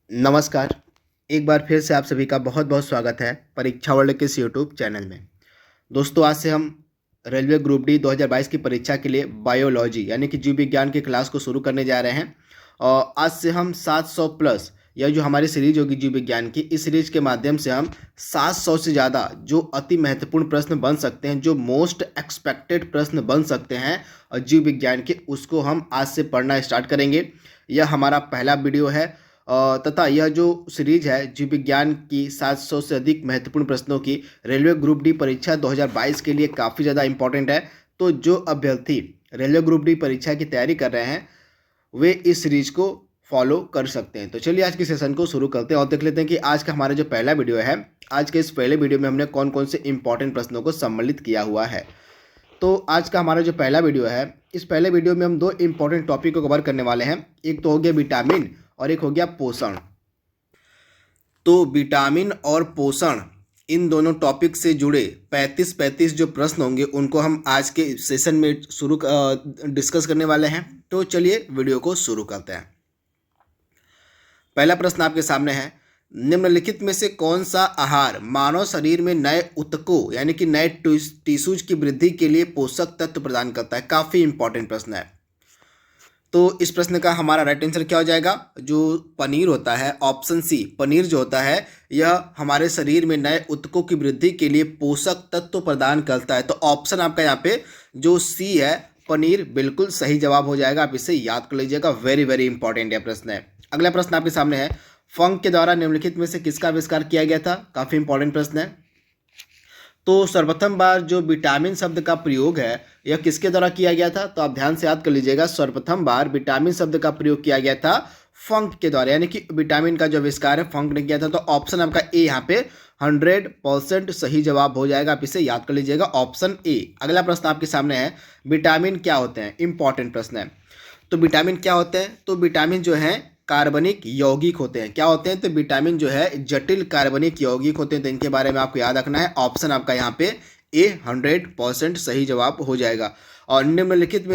नमस्कार। एक बार फिर से आप सभी का बहुत बहुत स्वागत है परीक्षा वर्ल्ड के इस यूट्यूब चैनल में। दोस्तों, आज से हम रेलवे ग्रुप डी 2022 की परीक्षा के लिए बायोलॉजी यानी कि जीव विज्ञान की क्लास को शुरू करने जा रहे हैं। और आज से हम 700 प्लस यह जो हमारी सीरीज होगी जीव विज्ञान की, इस सीरीज के माध्यम से हम 700 से ज़्यादा जो अति महत्वपूर्ण प्रश्न बन सकते हैं, जो मोस्ट एक्सपेक्टेड प्रश्न बन सकते हैं और जीव विज्ञान के, उसको हम आज से पढ़ना स्टार्ट करेंगे। यह हमारा पहला वीडियो है तथा यह जो सीरीज है जीव विज्ञान की 700 से अधिक महत्वपूर्ण प्रश्नों की रेलवे ग्रुप डी परीक्षा 2022 के लिए काफ़ी ज़्यादा इंपॉर्टेंट है। तो जो अभ्यर्थी रेलवे ग्रुप डी परीक्षा की तैयारी कर रहे हैं वे इस सीरीज को फॉलो कर सकते हैं। तो चलिए आज के सेशन को शुरू करते हैं और देख लेते हैं कि आज का हमारा जो पहला वीडियो है, आज के इस पहले वीडियो में हमने कौन कौन से इंपॉर्टेंट प्रश्नों को सम्मिलित किया हुआ है। तो आज का हमारा जो पहला वीडियो है, इस पहले वीडियो में हम दो इंपॉर्टेंट टॉपिक को कवर करने वाले हैं। एक तो हो गया विटामिन और एक हो गया पोषण। तो विटामिन और पोषण, इन दोनों टॉपिक से जुड़े 35 जो प्रश्न होंगे उनको हम आज के सेशन में डिस्कस करने वाले हैं। तो चलिए वीडियो को शुरू करते हैं। पहला प्रश्न आपके सामने है, निम्नलिखित में से कौन सा आहार मानव शरीर में नए ऊतकों यानी कि नए टिश्यूज की वृद्धि के लिए पोषक तत्व प्रदान करता है। काफ़ी इंपॉर्टेंट प्रश्न है। तो इस प्रश्न का हमारा राइट आंसर क्या हो जाएगा? जो पनीर होता है, ऑप्शन सी, पनीर जो होता है यह हमारे शरीर में नए ऊतकों की वृद्धि के लिए पोषक तत्व प्रदान करता है। तो ऑप्शन आपका यहाँ पे जो सी है, पनीर, बिल्कुल सही जवाब हो जाएगा। आप इसे याद कर लीजिएगा, वेरी वेरी इंपॉर्टेंट यह प्रश्न है। अगला प्रश्न आपके सामने है, फंक के द्वारा निम्नलिखित में से किसका आविष्कार किया गया था? काफ़ी इंपॉर्टेंट प्रश्न है। तो सर्वप्रथम बार जो विटामिन शब्द का प्रयोग है यह किसके द्वारा किया गया था? तो आप ध्यान से याद कर लीजिएगा, सर्वप्रथम बार विटामिन शब्द का प्रयोग किया गया था फंक के द्वारा, यानी कि विटामिन का जो आविष्कार है फंक ने किया था। तो ऑप्शन आपका ए यहाँ पे 100% सही जवाब हो जाएगा। आप इसे याद कर लीजिएगा, ऑप्शन ए। अगला प्रश्न आपके सामने है, विटामिन क्या होते हैं? इंपॉर्टेंट प्रश्न है। तो विटामिन क्या होते हैं? तो विटामिन जो है कार्बनिक यौगिक होते हैं। क्या होते हैं? तो विटामिन जो है जटिल कार्बनिक यौगिक होते हैं। तो इनके बारे में आपको याद रखना है। ऑप्शन आपका यहाँ पे ए 100% सही जवाब हो जाएगा। और निम्नलिखित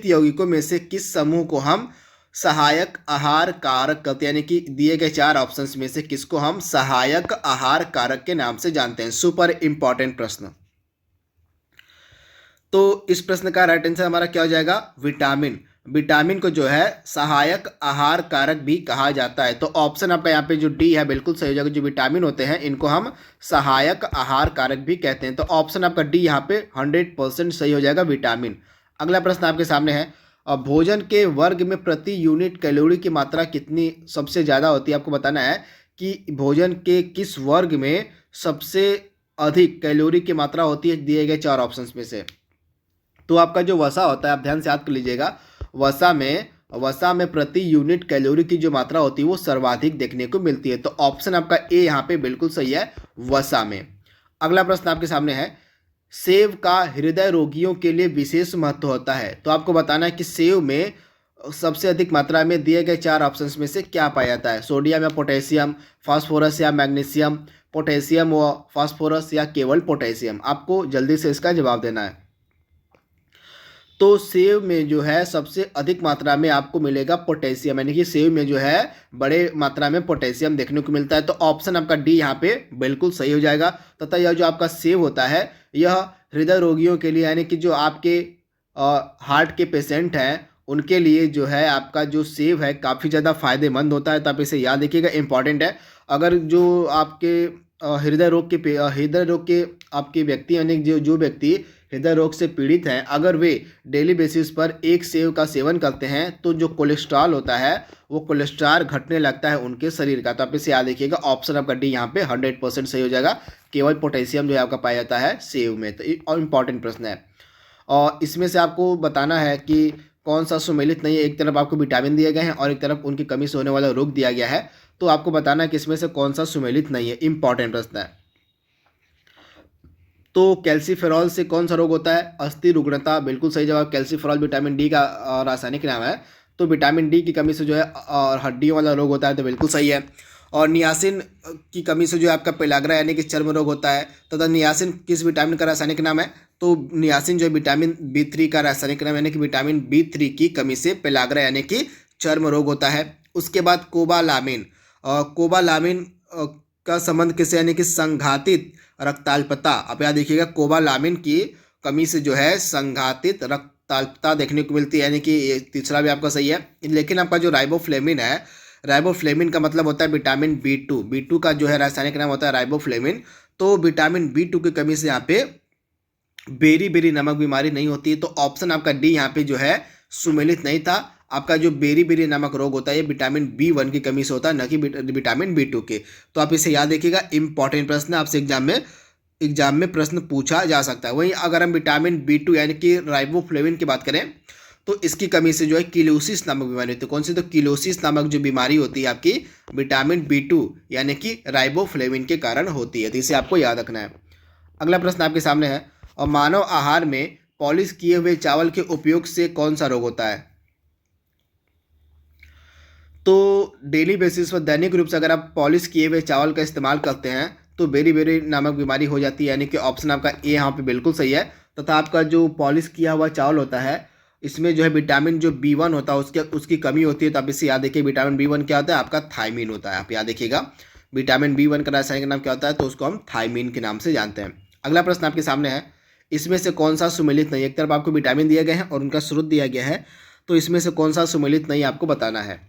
यौगिकों में से किस समूह को हम सहायक आहार कारक कहते हैं? यानी कि दिए गए चार ऑप्शंस में से किसको हम सहायक आहार कारक के नाम से जानते हैं? सुपर इंपॉर्टेंट प्रश्न। तो इस प्रश्न का राइट आंसर हमारा क्या हो जाएगा? विटामिन। विटामिन को जो है सहायक आहार कारक भी कहा जाता है। तो ऑप्शन आपका यहाँ पे जो डी है बिल्कुल सही हो जाएगा। जो विटामिन होते हैं इनको हम सहायक आहार कारक भी कहते हैं। तो ऑप्शन आपका डी यहाँ पे 100% सही हो जाएगा, विटामिन। अगला प्रश्न आपके सामने है, भोजन के वर्ग में प्रति यूनिट कैलोरी की मात्रा कितनी सबसे ज़्यादा होती है? आपको बताना है कि भोजन के किस वर्ग में सबसे अधिक कैलोरी की मात्रा होती है दिए गए चार ऑप्शन में से। तो आपका जो वसा होता है, आप ध्यान से याद कर लीजिएगा, वसा में प्रति यूनिट कैलोरी की जो मात्रा होती है वो सर्वाधिक देखने को मिलती है। तो ऑप्शन आपका ए यहाँ पे बिल्कुल सही है, वसा में। अगला प्रश्न आपके सामने है, सेव का हृदय रोगियों के लिए विशेष महत्व होता है। तो आपको बताना है कि सेव में सबसे अधिक मात्रा में दिए गए चार ऑप्शंस में से क्या पाया जाता है? सोडियम या पोटेशियम, फास्फोरस या मैग्नीशियम, पोटेशियम व फास्फोरस या केवल पोटेशियम? आपको जल्दी से इसका जवाब देना है। तो सेव में जो है सबसे अधिक मात्रा में आपको मिलेगा पोटेशियम, यानी कि सेव में जो है बड़े मात्रा में पोटेशियम देखने को मिलता है। तो ऑप्शन आपका डी यहाँ पे बिल्कुल सही हो जाएगा। तथा यह जो आपका सेव होता है यह हृदय रोगियों के लिए, यानी कि जो आपके हार्ट के पेशेंट हैं उनके लिए जो है आपका जो सेव है काफ़ी ज़्यादा फायदेमंद होता है। तो आप इसे याद रखिएगा, इंपॉर्टेंट है। अगर जो आपके हृदय रोग के आपके व्यक्ति, यानी जो व्यक्ति हृदय रोग से पीड़ित हैं, अगर वे डेली बेसिस पर एक सेव का सेवन करते हैं तो जो कोलेस्ट्रॉल होता है वो कोलेस्ट्रॉल घटने लगता है उनके शरीर का। तो आप इसे याद रखिएगा, ऑप्शन आपका डी यहाँ पे 100% सही हो जाएगा। केवल पोटेशियम जो है आपका पाया जाता है सेव में। तो और इम्पॉर्टेंट प्रश्न है। और इसमें से आपको बताना है कि कौन सा सुमेलित नहीं है। एक तरफ आपको विटामिन दिए गए हैं और एक तरफ उनकी कमी से होने वाला रोग दिया गया है। तो आपको बताना है कि इसमें से कौन सा सुमेलित नहीं है। इंपॉर्टेंट प्रश्न है। तो कैल्सीफेरॉल से कौन सा रोग होता है? अस्थि रुग्णता, बिल्कुल सही जवाब। कैल्सीफेरॉल विटामिन डी का रासायनिक नाम है। तो विटामिन डी की कमी से जो है और हड्डियों वाला रोग होता है, तो बिल्कुल सही है। और नियासिन की कमी से जो है आपका पेलाग्रा यानी कि चर्म रोग होता है। तथा नियासिन किस विटामिन का रासायनिक नाम है? तो नियासिन जो है विटामिन B3 का रासायनिक नाम, यानी कि विटामिन B3 की कमी से पेलाग्रा यानी कि चर्म रोग होता है। उसके बाद कोबालामिन, कोबालामिन का संबंध किससे, यानी कि संघातित रक्ताल्पता। आप याद देखिएगा, कोबालामिन की कमी से जो है संघातित रक्ताल्पता देखने को मिलती है, यानी कि ये तीसरा भी आपका सही है। लेकिन आपका जो राइबोफ्लेविन है, राइबोफ्लेविन का मतलब होता है विटामिन B2, B2 का जो है रासायनिक नाम होता है राइबोफ्लेविन। तो विटामिन B2 की कमी से यहाँ पे बेरी नमक बीमारी नहीं होती। तो ऑप्शन आपका डी यहाँ पे जो है सुमेलित नहीं था। आपका जो बेरी नमक रोग होता है ये विटामिन B1 की कमी से होता है, न कि विटामिन B2 के। तो आप इसे याद रखिएगा, इंपॉर्टेंट प्रश्न आपसे एग्जाम में प्रश्न पूछा जा सकता है। वहीं अगर हम विटामिन B2 यानी कि राइबोफ्लेविन की बात करें तो इसकी कमी से जो है किलोसिस नामक बीमारी होती है। कौन सी, तो किलोसिस नामक जो बीमारी होती है आपकी विटामिन B2 यानी कि राइबोफ्लेविन के कारण होती है। तो इसे आपको याद रखना है। अगला प्रश्न आपके सामने है, और मानव आहार में पॉलिश किए हुए चावल के उपयोग से कौन सा रोग होता है। तो डेली बेसिस पर दैनिक रूप से अगर आप पॉलिश किए हुए चावल का इस्तेमाल करते हैं तो बेरी नामक बीमारी हो जाती है, यानी कि ऑप्शन आपका ए यहाँ पे बिल्कुल सही है। तथा आपका जो पॉलिश किया हुआ चावल होता है इसमें जो है विटामिन जो B1 होता है उसकी कमी होती है। तो आप इसे याद देखिए, विटामिन B1 क्या होता है, आपका थायमीन होता है। आप याद देखिएगा, विटामिन B1 का रासायनिक नाम क्या होता है, तो उसको हम थायमीन के नाम से जानते हैं। अगला प्रश्न आपके सामने है, इसमें से कौन सा सुमेलित नहीं। एक तरफ आपको विटामिन दिए गए हैं और उनका स्रोत दिया गया है, तो इसमें से कौन सा सुमेलित नहीं आपको बताना है।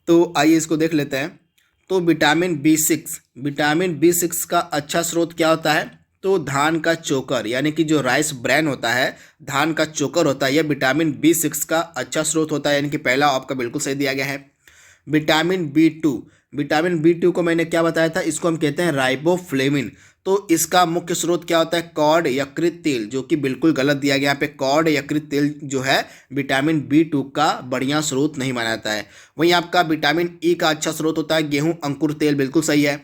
तो आइए इसको देख लेते हैं। तो विटामिन B6 का अच्छा स्रोत क्या होता है, तो धान का चोकर यानी कि जो राइस ब्रैन होता है, धान का चोकर होता है, यह विटामिन B6 का अच्छा स्रोत होता है, यानी कि पहला आपका बिल्कुल सही दिया गया है। विटामिन B2 को मैंने क्या बताया था, इसको हम कहते हैं राइबोफ्लेविन। तो इसका मुख्य स्रोत क्या होता है, कॉड यकृत तेल, जो कि बिल्कुल गलत दिया गया। यहाँ पे कॉड यकृत तेल जो है विटामिन B2 का बढ़िया स्रोत नहीं माना जाता है। वहीं आपका विटामिन E का अच्छा स्रोत होता है गेहूं अंकुर तेल, बिल्कुल सही है।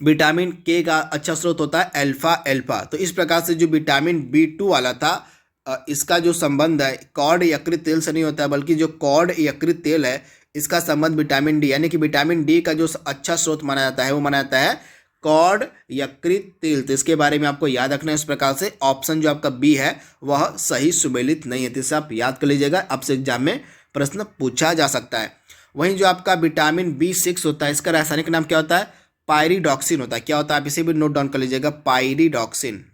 विटामिन K का अच्छा स्रोत होता है अल्फा। तो इस प्रकार से जो विटामिन B2 वाला था इसका जो संबंध है कॉड यकृत तेल से नहीं होता है, बल्कि जो कॉड यकृत तेल है इसका संबंध विटामिन D यानी कि विटामिन D का जो अच्छा स्रोत माना जाता है वो माना जाता है कॉड यकृत तेल। तो इसके बारे में आपको याद रखना है। इस प्रकार से ऑप्शन जो आपका बी है वह सही सुमेलित नहीं है, तो इसे आप याद कर लीजिएगा, आपसे एग्जाम में प्रश्न पूछा जा सकता है। वहीं जो आपका विटामिन B6 होता है इसका रासायनिक नाम क्या होता है, पायरिडॉक्सिन होता है। क्या होता है, आप इसे भी नोट डाउन कर लीजिएगा, पायरिडॉक्सिन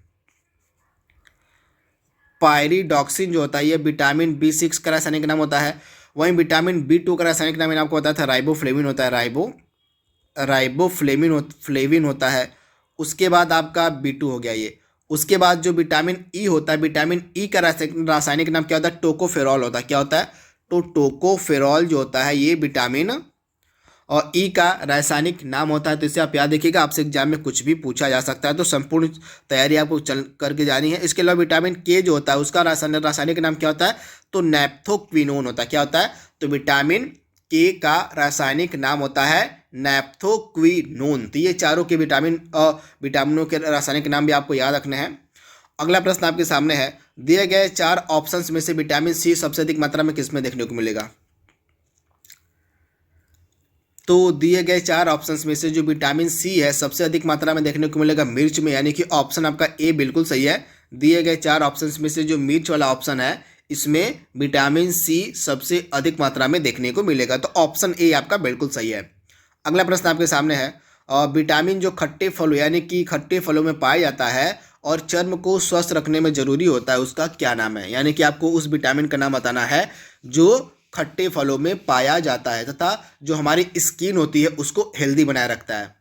जो होता है ये विटामिन B6 का रासायनिक नाम होता है। वहीं विटामिन B2 का रासायनिक नाम मैंने आपको बताया था राइबोफ्लेविन होता है, राइबोफ्लेविन होता है। उसके बाद आपका B2 हो गया ये। उसके बाद जो विटामिन E होता है, विटामिन E का रासायनिक नाम क्या होता है, टोकोफेरॉल होता है। क्या होता है, तो टोकोफेरॉल जो होता है ये विटामिन और E का रासायनिक नाम होता है। तो इसे आप याद रखिएगा, आपसे एग्जाम में कुछ भी पूछा जा सकता है, तो संपूर्ण तैयारी आपको चल करके जानी है। इसके अलावा विटामिन K जो होता है उसका रासायनिक नाम क्या होता है, तो नैप्थोक्विनोन होता है। क्या होता है, तो विटामिन K का रासायनिक नाम होता है नैप्थोक्विनोन। तो ये चारों के विटामिनों के रासायनिक नाम भी आपको याद रखने हैं। अगला प्रश्न आपके सामने है, दिए गए 4 ऑप्शंस में से विटामिन C सबसे अधिक मात्रा में किसमें देखने को मिलेगा। तो दिए गए 4 ऑप्शंस में से जो विटामिन C है सबसे अधिक मात्रा में देखने को मिलेगा मिर्च में, यानी कि ऑप्शन आपका ए बिल्कुल सही है। दिए गए 4 ऑप्शंस में से जो मिर्च वाला ऑप्शन है इसमें विटामिन C सबसे अधिक मात्रा में देखने को मिलेगा, तो ऑप्शन ए आपका बिल्कुल सही है। अगला प्रश्न आपके सामने है, विटामिन जो खट्टे फलों यानी कि खट्टे फलों में पाया जाता है और चर्म को स्वस्थ रखने में जरूरी होता है, उसका क्या नाम है। यानी कि आपको उस विटामिन का नाम बताना है जो खट्टे फलों में पाया जाता है तथा जो हमारी स्किन होती है उसको हेल्दी बनाए रखता है।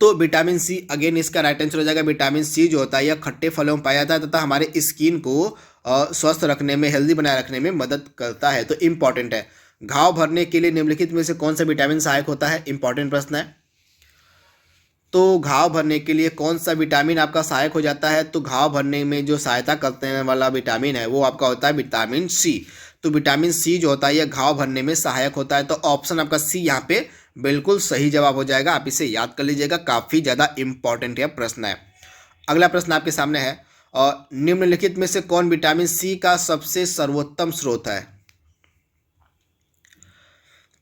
तो विटामिन C अगेन इसका राइट आंसर हो जाएगा। विटामिन C जो होता है यह खट्टे फलों में पाया जाता है तथा हमारे स्किन को स्वस्थ रखने में, हेल्दी बनाए रखने में मदद करता है। तो इंपॉर्टेंट है। घाव भरने के लिए निम्नलिखित में से कौन सा विटामिन सहायक होता है, इंपॉर्टेंट प्रश्न है। तो घाव भरने के लिए कौन सा विटामिन आपका सहायक हो जाता है, तो घाव भरने में जो सहायता करते हैं वाला विटामिन है वो आपका होता है विटामिन C। तो विटामिन C जो होता है यह घाव भरने में सहायक होता है, तो ऑप्शन आपका सी यहाँ पे बिल्कुल सही जवाब हो जाएगा। आप इसे याद कर लीजिएगा, काफ़ी ज़्यादा इंपॉर्टेंट यह प्रश्न है। अगला प्रश्न आपके सामने है, और निम्नलिखित में से कौन विटामिन C का सबसे सर्वोत्तम स्रोत है।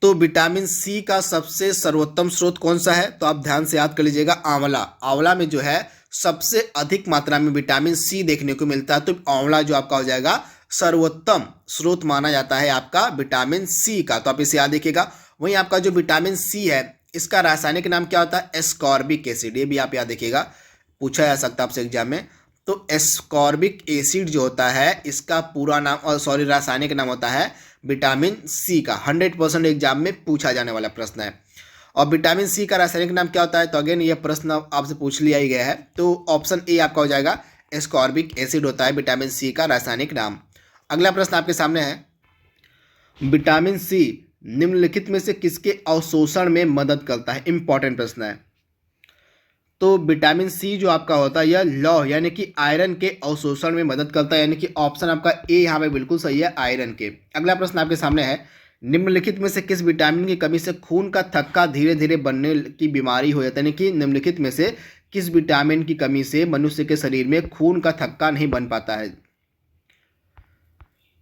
तो विटामिन C का सबसे सर्वोत्तम स्रोत कौन सा है, तो आप ध्यान से याद कर लीजिएगा, आंवला। आंवला में जो है सबसे अधिक मात्रा में विटामिन C देखने को मिलता है, तो आंवला जो आपका हो जाएगा सर्वोत्तम स्रोत माना जाता है आपका विटामिन सी का, तो आप इसे याद रखिएगा। वहीं आपका जो विटामिन सी है इसका रासायनिक नाम क्या होता है? एस्कॉर्बिक एसिड, ये भी आप याद रखिएगा, पूछा जा सकता है आपसे एग्जाम में। तो एस्कॉर्बिक एसिड जो होता है इसका पूरा नाम और रासायनिक नाम होता है विटामिन सी का। 100% एग्जाम में पूछा जाने वाला प्रश्न है। और विटामिन सी का रासायनिक नाम क्या होता है? तो अगेन ये प्रश्न आपसे पूछ लिया ही गया है, तो ऑप्शन ए आपका हो जाएगा, एस्कॉर्बिक एसिड होता है विटामिन सी का रासायनिक नाम। अगला प्रश्न आपके सामने है, विटामिन सी निम्नलिखित में से किसके अवशोषण में मदद करता है? इंपॉर्टेंट प्रश्न है। तो विटामिन सी जो आपका होता है यह लौह यानी कि आयरन के अवशोषण में मदद करता है, यानी कि ऑप्शन आपका ए यहाँ पे बिल्कुल सही है, आयरन के। अगला प्रश्न आपके सामने है, निम्नलिखित में से किस विटामिन की कमी से खून का थक्का धीरे धीरे बनने की बीमारी हो जाती है? यानी कि निम्नलिखित में से किस विटामिन की कमी से मनुष्य के शरीर में खून का थक्का नहीं बन पाता है?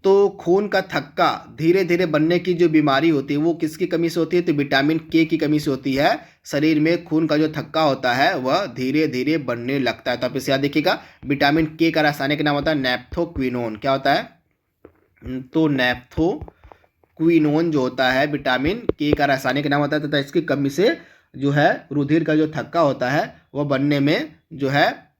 तो खून का थक्का धीरे धीरे बनने की जो बीमारी होती है वो किसकी कमी से होती है? तो विटामिन के की कमी से होती है। शरीर में खून का जो थक्का होता है वह धीरे धीरे बनने लगता है। तो आप इसे याद देखिएगा, विटामिन के का रासायनिक नाम होता है नैप्थोक्विनोन। क्या होता है? तो नैप्थोक्विनोन जो होता है विटामिन के का रासायनिक नाम होता है, तथा इसकी कमी से जो है रुधिर का जो थक्का होता है वह बनने में जो है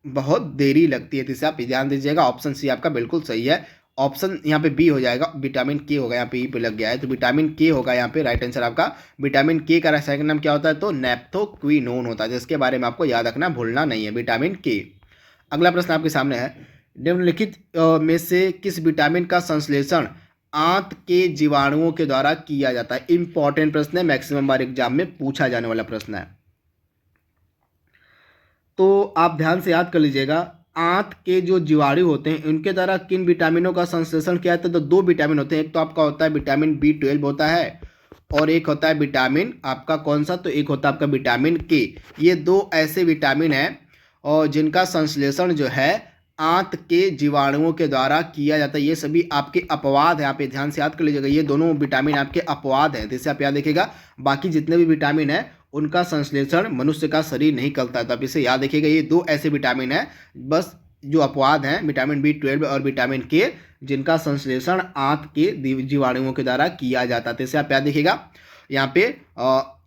बहुत देरी लगती है। तो इसे आप ध्यान दीजिएगा, ऑप्शन सी आपका बिल्कुल सही है। ऑप्शन यहाँ पे बी हो जाएगा, विटामिन के होगा, यहाँ पे ई पे लग गया है, तो विटामिन के होगा यहाँ पे राइट आंसर आपका। विटामिन के का रासायनिक नाम क्या होता है? तो नैप्थोक्विनोन होता है, जिसके बारे में आपको याद रखना भूलना नहीं है, विटामिन के। अगला प्रश्न आपके सामने है, निम्नलिखित में से किस विटामिन का संश्लेषण आंत के जीवाणुओं के द्वारा किया जाता है? इंपॉर्टेंट प्रश्न है, मैक्सिमम बार एग्जाम में पूछा जाने वाला प्रश्न है, तो आप ध्यान से याद कर लीजिएगा। आंत के जो जीवाणु होते हैं उनके द्वारा किन विटामिनों का संश्लेषण किया जाता है? तो दो विटामिन होते हैं, एक तो आपका होता है विटामिन B12 होता है, और एक होता है विटामिन आपका कौन सा? तो एक होता है आपका विटामिन के। ये दो ऐसे विटामिन हैं और जिनका संश्लेषण जो है आंत के जीवाणुओं के द्वारा किया जाता है। ये सभी आपके अपवाद हैं, आप ये ध्यान से याद कर लीजिएगा, ये दोनों विटामिन आपके अपवाद हैं, जैसे आप याद देखिएगा। बाकी जितने भी विटामिन हैं उनका संश्लेषण मनुष्य का शरीर नहीं करता है, तो आप इसे याद रखिएगा। ये दो ऐसे विटामिन हैं बस जो अपवाद हैं, विटामिन B12 और विटामिन के, जिनका संश्लेषण आंत के जीवाणुओं के द्वारा किया जाता है। तो इसे आप याद देखिएगा, यहाँ पे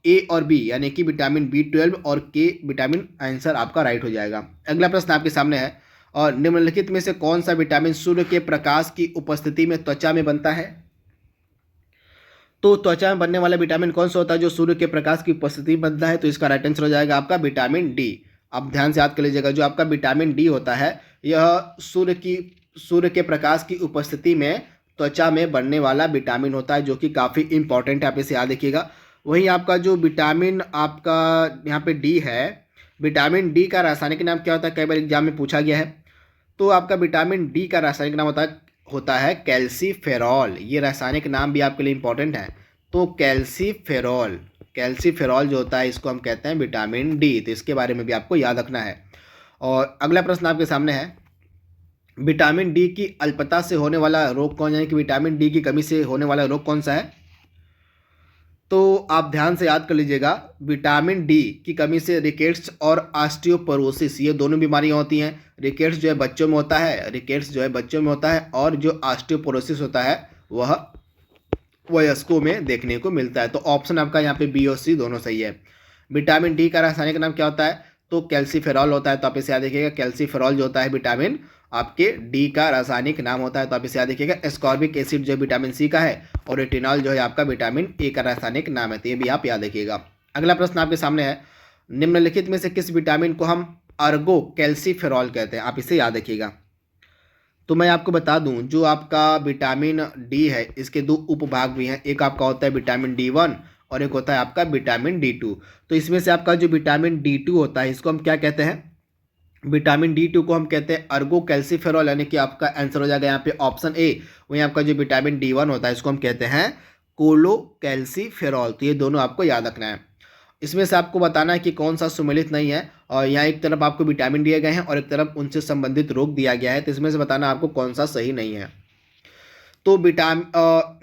ए और बी यानी कि विटामिन B12 और के विटामिन आंसर आपका राइट हो जाएगा। अगला प्रश्न आपके सामने है, और निम्नलिखित में से कौन सा विटामिन सूर्य के प्रकाश की उपस्थिति में त्वचा में बनता है? तो त्वचा में बनने वाला विटामिन कौन सा होता है जो सूर्य के प्रकाश की उपस्थिति में बनता है? तो इसका राइट आंसर हो जाएगा आपका विटामिन डी। आप ध्यान से याद कर लीजिएगा, जो आपका विटामिन डी होता है यह सूर्य के प्रकाश की उपस्थिति में त्वचा में बनने वाला विटामिन होता है, जो कि काफ़ी इंपॉर्टेंट है, आप इसे याद रखिएगा। वहीं आपका जो विटामिन आपका यहाँ पे डी है, विटामिन डी का रासायनिक नाम क्या होता है? कई बार एग्जाम में पूछा गया है। तो आपका विटामिन डी का रासायनिक नाम होता है कैल्सीफेरॉल। ये रासायनिक नाम भी आपके लिए इंपॉर्टेंट है। तो कैल्सीफेरॉल जो होता है इसको हम कहते हैं विटामिन डी, तो इसके बारे में भी आपको याद रखना है। और अगला प्रश्न आपके सामने है, विटामिन डी की अल्पता से होने वाला रोग कौन, यानी कि विटामिन डी की कमी से होने वाला रोग कौन सा है? तो आप ध्यान से याद कर लीजिएगा, विटामिन डी की कमी से रिकेट्स और ऑस्टियोपोरोसिस ये दोनों बीमारियां होती हैं। रिकेट्स जो है बच्चों में होता है, और जो ऑस्टियोपोरोसिस होता है वह वयस्कों में देखने को मिलता है। तो ऑप्शन आपका यहाँ पे बी और सी दोनों सही है। विटामिन डी का रासायनिक नाम क्या होता है? तो कैल्सीफेरॉल होता है, तो आप इसे याद रखिएगा। कैल्सीफेरॉल जो होता है विटामिन आपके डी का रासायनिक नाम होता है, तो आप इसे याद रखिएगा। एस्कॉर्बिक एसिड जो विटामिन सी का है, और रेटिनॉल जो है आपका विटामिन ए का रासायनिक नाम है, तो ये भी आप याद रखिएगा। अगला प्रश्न आपके सामने है, निम्नलिखित में से किस विटामिन को हम अर्गो कैल्सीफेरॉल कहते हैं? आप इसे याद रखिएगा। तो मैं आपको बता दूं, जो आपका विटामिन डी है इसके दो उपभाग भी हैं, एक आपका होता है विटामिन D1 और एक होता है आपका विटामिन D2। तो इसमें से आपका जो विटामिन D2 होता है इसको हम क्या कहते हैं? विटामिन D2 को हम कहते हैं अर्गो कैल्सीफेरॉल, यानी कि आपका आंसर हो जाएगा यहाँ पे ऑप्शन ए। वहीं आपका जो विटामिन D1 होता है इसको हम कहते हैं कोलो कैल्सीफेरॉल। तो ये दोनों आपको याद रखना है। इसमें से आपको बताना है कि कौन सा सुमेलित नहीं है, और यहाँ एक तरफ आपको विटामिन दिए गए हैं और एक तरफ उनसे संबंधित रोग दिया गया है, तो इसमें से बताना आपको कौन सा सही नहीं है। तो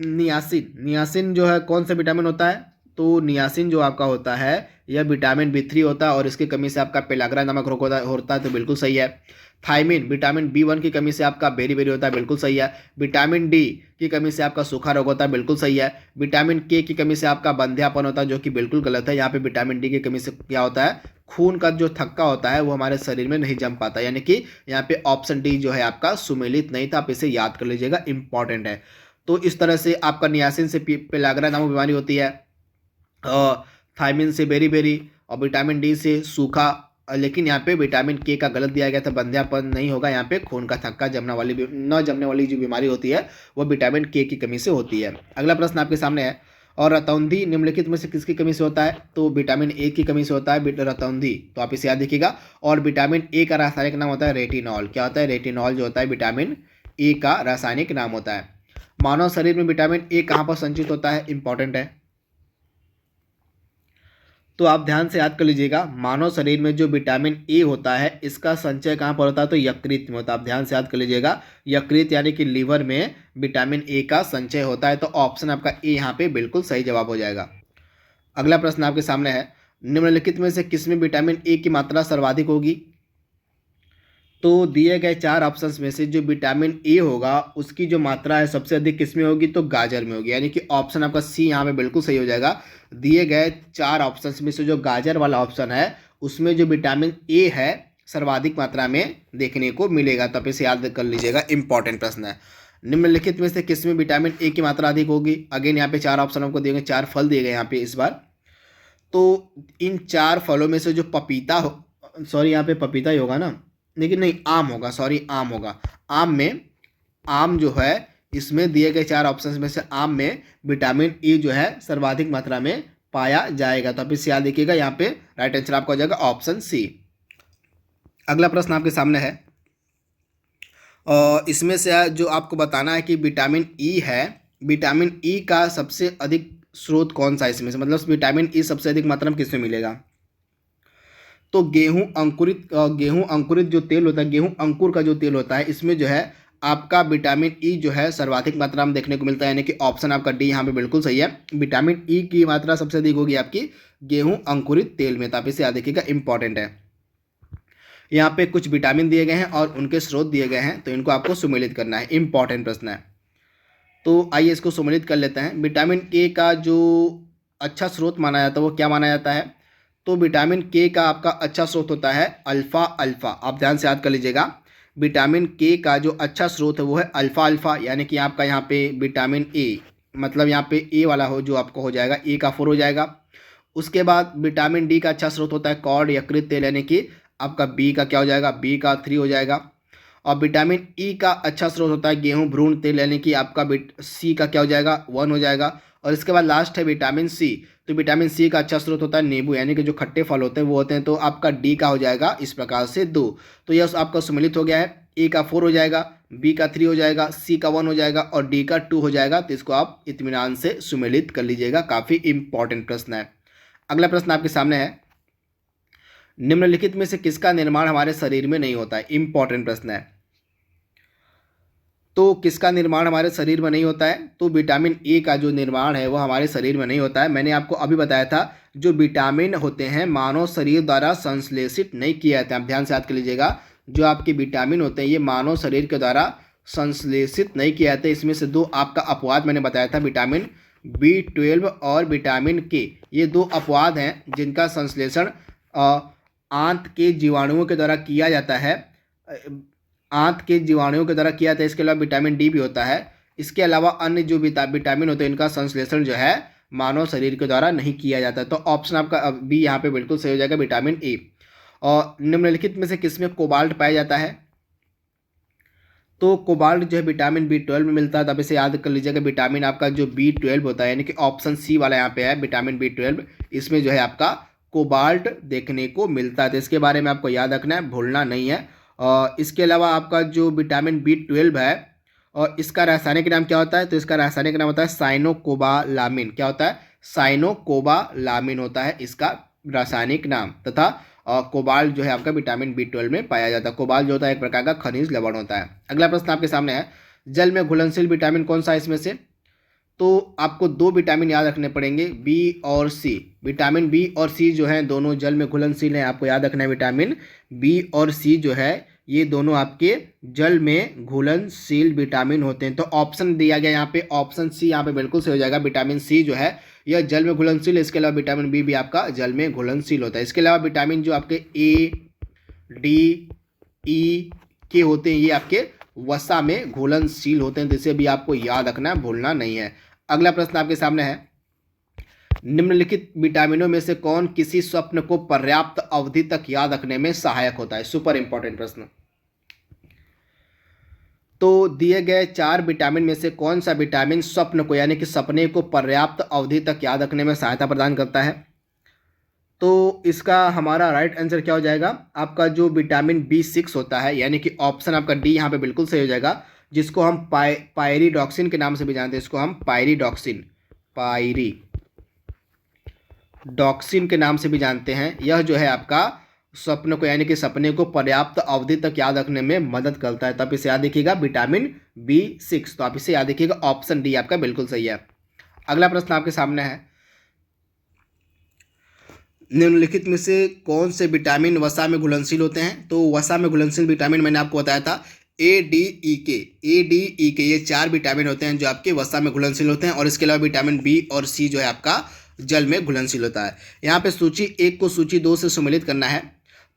नियासिन जो है कौन सा विटामिन होता है? तो नियासिन जो आपका होता है यह विटामिन B3 होता है, और इसकी कमी से आपका पेलाग्रा नामक रोग होता है, तो बिल्कुल सही है। थायमिन विटामिन B1 की कमी से आपका बेरी होता है, बिल्कुल सही है। विटामिन डी की कमी से आपका सूखा रोग होता है, बिल्कुल सही है। विटामिन के की कमी से आपका बंध्यापन होता है, जो कि बिल्कुल गलत है। यहाँ पे विटामिन डी की कमी से क्या होता है, खून का जो थक्का होता है वो हमारे शरीर में नहीं जम पाता, यानी कि यहाँ पे ऑप्शन डी जो है आपका सुमेलित नहीं था। आप इसे याद कर लीजिएगा, इंपॉर्टेंट है। तो इस तरह से आपका नियासिन से पेलाग्रा नामक बीमारी होती है, थायमिन से बेरी और विटामिन डी से सूखा। लेकिन यहाँ पे विटामिन के का गलत दिया गया था, बंध्यापन नहीं होगा। यहाँ पे खून का थक्का न जमने वाली जो बीमारी होती है वो विटामिन के की कमी से होती है। अगला प्रश्न आपके सामने है, और रतौंधी निम्नलिखित में से किसकी कमी से होता है? तो विटामिन ए की कमी से होता है रतौंधी, तो आप इसे याद रखिएगा। और विटामिन ए का रासायनिक नाम होता है रेटिनॉल। क्या होता है? रेटिनॉल जो होता है विटामिन ए का रासायनिक नाम होता है। मानव शरीर में विटामिन ए कहाँ पर संचित होता है? इंपॉर्टेंट है, तो आप ध्यान से याद कर लीजिएगा। मानव शरीर में जो विटामिन ए होता है इसका संचय कहाँ पर होता है? तो यकृत में होता है। आप ध्यान से याद कर लीजिएगा, यकृत यानी कि लीवर में विटामिन ए का संचय होता है। तो ऑप्शन आपका ए यहाँ पे बिल्कुल सही जवाब हो जाएगा। अगला प्रश्न आपके सामने है, निम्नलिखित में से किसमें विटामिन ए की मात्रा सर्वाधिक होगी? तो दिए गए 4 ऑप्शंस में से जो विटामिन ए होगा उसकी जो मात्रा है सबसे अधिक किसमें होगी? तो गाजर में होगी, यानी कि ऑप्शन आपका सी यहाँ पे बिल्कुल सही हो जाएगा। दिए गए 4 ऑप्शंस में से जो गाजर वाला ऑप्शन है उसमें जो विटामिन ए है सर्वाधिक मात्रा में देखने को मिलेगा। तो आप इसे याद कर लीजिएगा, इंपॉर्टेंट प्रश्न है। निम्नलिखित में से किसमें विटामिन ए की मात्रा अधिक होगी? अगेन यहाँ पे 4 ऑप्शन आपको दिए गए, 4 फल दिए गए यहाँ पे इस बार। तो इन 4 फलों में से जो पपीता हो, सॉरी यहाँ पे पपीता ही होगा ना, लेकिन नहीं आम होगा, सॉरी आम होगा। आम जो है इसमें दिए गए 4 ऑप्शंस में से आम में विटामिन ई जो है सर्वाधिक मात्रा में पाया जाएगा। तो आप इसे याद देखिएगा, यहाँ पे राइट आंसर आपका हो जाएगा ऑप्शन सी। अगला प्रश्न आपके सामने है, और इसमें से जो आपको बताना है कि विटामिन ई है, विटामिन ई का सबसे अधिक स्रोत कौन सा है इसमें से, मतलब विटामिन ई सबसे अधिक मात्रा में किसमें मिलेगा? तो गेहूं अंकुरित जो तेल होता है, गेहूं अंकुर का जो तेल होता है, इसमें जो है आपका विटामिन ई जो है सर्वाधिक मात्रा में देखने को मिलता है, यानी कि ऑप्शन आपका डी यहाँ पे बिल्कुल सही है। विटामिन ई की मात्रा सबसे अधिक होगी आपकी गेहूं अंकुरित तेल में। तो आप इसे याद रखिएगा, इंपॉर्टेंट है। यहाँ पे कुछ विटामिन दिए गए हैं और उनके स्रोत दिए गए हैं, तो इनको आपको सुमेलित करना है, इंपॉर्टेंट प्रश्न है। तो आइए इसको सुमेलित कर लेते हैं। विटामिन ए का जो अच्छा स्रोत माना जाता है वो क्या माना जाता है? तो विटामिन के का आपका अच्छा स्रोत होता है अल्फ़ा अल्फ़ा। आप ध्यान से याद कर लीजिएगा, विटामिन के का जो अच्छा स्रोत है वो है अल्फ़ा अल्फ़ा, यानी कि आपका यहाँ पे विटामिन ए, मतलब यहाँ पे ए वाला हो जो आपको हो जाएगा ए का 4 हो जाएगा। उसके बाद विटामिन डी का अच्छा स्रोत होता है कॉड यकृत तेल, यानी कि आपका बी का क्या हो जाएगा? बी का 3 हो जाएगा। और विटामिन ई का अच्छा स्रोत होता है गेहूँ भ्रूण तेल, यानी कि आपका सी का क्या हो जाएगा? 1 हो जाएगा। और इसके बाद लास्ट है विटामिन सी, तो विटामिन सी का अच्छा स्रोत होता है नींबू, यानी कि जो खट्टे फल होते हैं वो होते हैं, तो आपका डी का हो जाएगा इस प्रकार से 2। तो यह आपका सम्मिलित हो गया है, ए का 4 हो जाएगा, बी का 3 हो जाएगा, सी का 1 हो जाएगा और डी का 2 हो जाएगा। तो इसको आप इत्मीनान से सुमेलित कर लीजिएगा, काफ़ी इंपॉर्टेंट प्रश्न है। अगला प्रश्न आपके सामने है, निम्नलिखित में से किसका निर्माण हमारे शरीर में नहीं होता है? इंपॉर्टेंट प्रश्न है। तो किसका निर्माण हमारे शरीर में नहीं होता है? तो विटामिन ए का जो निर्माण है वो हमारे शरीर में नहीं होता है। मैंने आपको अभी बताया था, जो विटामिन होते हैं मानव शरीर द्वारा संश्लेषित नहीं किए जाते हैं। आप ध्यान से याद कर लीजिएगा, जो आपके विटामिन होते हैं ये मानव शरीर के द्वारा संश्लेषित नहीं किए जाते। इसमें से 2 आपका अपवाद मैंने बताया था, विटामिन B12 और विटामिन के, ये 2 अपवाद हैं जिनका संश्लेषण आंत के जीवाणुओं के द्वारा किया जाता है, आंत के जीवाणुओं के द्वारा किया जाता है। इसके अलावा विटामिन डी भी होता है। इसके अलावा अन्य जो विटामिन होते हैं इनका संश्लेषण जो है मानव शरीर के द्वारा नहीं किया जाता। तो ऑप्शन आपका बी यहाँ पे बिल्कुल सही हो जाएगा, विटामिन ए। और निम्नलिखित में से किसमें कोबाल्ट पाया जाता है? तो कोबाल्ट जो है विटामिन B12 में मिलता है। तब इसे याद कर लीजिएगा, विटामिन आपका जो B12 होता है, यानी कि ऑप्शन सी वाला यहाँ पे है विटामिन B12, इसमें जो है आपका कोबाल्ट देखने को मिलता है। तो इसके बारे में आपको याद रखना है, भूलना नहीं है। और इसके अलावा आपका जो विटामिन B12 है और इसका रासायनिक नाम क्या होता है? तो इसका रासायनिक नाम होता है साइनोकोबालामिन। क्या होता है? साइनोकोबालामिन होता है इसका रासायनिक नाम। तथा कोबाल्ट जो है आपका विटामिन B12 में पाया जाता है। कोबाल्ट जो होता है एक प्रकार का खनिज लवण होता है। अगला प्रश्न आपके सामने है, जल में घुलनशील विटामिन कौन सा है इसमें से? तो आपको 2 विटामिन याद रखने पड़ेंगे, बी और सी। विटामिन बी और सी जो है दोनों जल में घुलनशील हैं। आपको याद रखना है, विटामिन बी और सी जो है ये दोनों आपके जल में घुलनशील विटामिन होते हैं। तो ऑप्शन दिया गया यहाँ पे, ऑप्शन सी यहाँ पे बिल्कुल सही हो जाएगा। विटामिन सी जो है यह जल में घुलनशील, इसके अलावा विटामिन बी भी आपका जल में घुलनशील होता है। इसके अलावा विटामिन जो आपके ए, डी, ई के होते हैं ये आपके वसा में घुलनशील होते हैं, जिसे भी आपको याद रखना, भूलना नहीं है। अगला प्रश्न आपके सामने है, निम्नलिखित विटामिनों में से कौन किसी स्वप्न को पर्याप्त अवधि तक याद रखने में सहायक होता है? सुपर इंपॉर्टेंट प्रश्न। तो दिए गए 4 विटामिन में से कौन सा विटामिन स्वप्न को यानी कि सपने को पर्याप्त अवधि तक याद रखने में सहायता प्रदान करता है? तो इसका हमारा राइट आंसर क्या हो जाएगा? आपका जो विटामिन B6 होता है, यानी कि ऑप्शन आपका डी यहाँ पे बिल्कुल सही हो जाएगा, जिसको हम पायरिडॉक्सिन के नाम से भी जानते हैं। इसको हम पायरिडॉक्सिन के नाम से भी जानते हैं। यह जो है आपका स्वप्न को यानी कि सपने को पर्याप्त अवधि तक याद रखने में मदद करता है। तो आप इसे याद रखिएगा, विटामिन B6। तो आप इसे याद रखिएगा, ऑप्शन डी आपका बिल्कुल सही है। अगला प्रश्न आपके सामने है, निम्नलिखित में से कौन से विटामिन वसा में घुलनशील होते हैं? तो वसा में घुलनशील विटामिन मैंने आपको बताया था ए, डी, ई के, ये 4 विटामिन होते हैं जो आपके वसा में घुलनशील होते हैं। और इसके अलावा विटामिन बी और सी जो है आपका जल में घुलनशील होता है। यहाँ पे सूची 1 को सूची 2 से सम्मिलित करना है।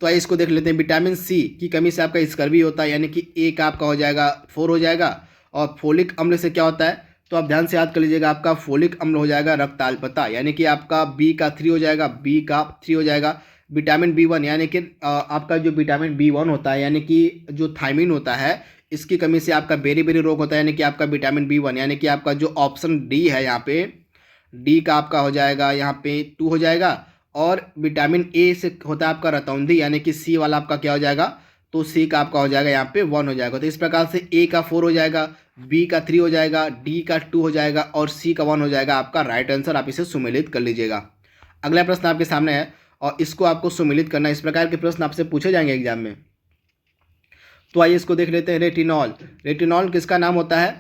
तो आइए इसको देख लेते हैं। विटामिन सी की कमी से आपका स्कर्वी होता है, यानी कि ए का आपका हो जाएगा 4 हो जाएगा। और फोलिक अम्ल से क्या होता है? तो आप ध्यान से याद कर लीजिएगा, आपका फोलिक अम्ल हो जाएगा रक्ताल्पता, यानी कि आपका बी का 3 हो जाएगा, बी का 3 हो जाएगा। विटामिन B1 यानी कि आपका जो विटामिन B1 होता है, यानी कि जो थायमिन होता है, इसकी कमी से आपका बेरी रोग होता है, यानी कि आपका विटामिन B1, यानी कि आपका जो ऑप्शन डी है यहाँ पे, डी का आपका हो जाएगा यहाँ पे 2 हो जाएगा। और विटामिन ए से होता है आपका रतौंधी, यानी कि सी वाला आपका क्या हो जाएगा? तो सी का आपका हो जाएगा यहाँ पे 1 हो जाएगा। तो इस प्रकार से ए का 4 हो जाएगा, बी का 3 हो जाएगा, डी का 2 हो जाएगा और सी का 1 हो जाएगा आपका राइट आंसर। आप इसे सुमेलित कर लीजिएगा। अगला प्रश्न आपके सामने है और इसको आपको सुमेलित करना। इस प्रकार के प्रश्न आपसे पूछे जाएंगे एग्जाम में। तो आइए इसको देख लेते हैं। रेटिनॉल किसका नाम होता है?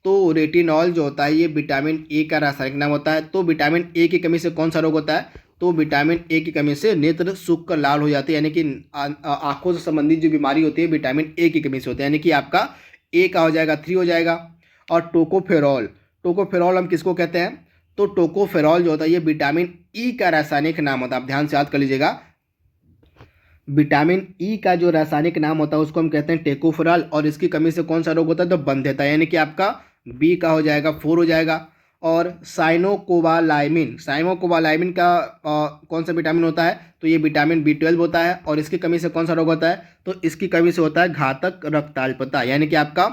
तो रेटिनॉल जो होता है ये विटामिन ए का रासायनिक नाम होता है। तो विटामिन ए की कमी से कौन सा रोग होता है? तो विटामिन ए की कमी से नेत्र सूख कर लाल हो जाती है, यानी कि आंखों से संबंधित जो बीमारी होती है विटामिन ए की कमी से होती है, यानी कि आपका ए का हो जाएगा 3 हो जाएगा। और टोकोफेरॉल हम किसको कहते हैं? तो टोकोफेरॉल जो होता है ये विटामिन ई का रासायनिक नाम होता है। आप ध्यान से याद कर लीजिएगा, विटामिन ई का जो रासायनिक नाम होता है उसको हम कहते हैं टेकोफेरॉल। और इसकी कमी से कौन सा रोग होता है? तो बंध्यता, यानी कि आपका बी का हो जाएगा 4 हो जाएगा। और साइनोकोबालामिन का कौन सा विटामिन होता है? तो ये विटामिन B12 होता है। और इसकी कमी से कौन सा रोग होता है? तो इसकी कमी से होता है घातक रक्ताल्पता, यानी कि आपका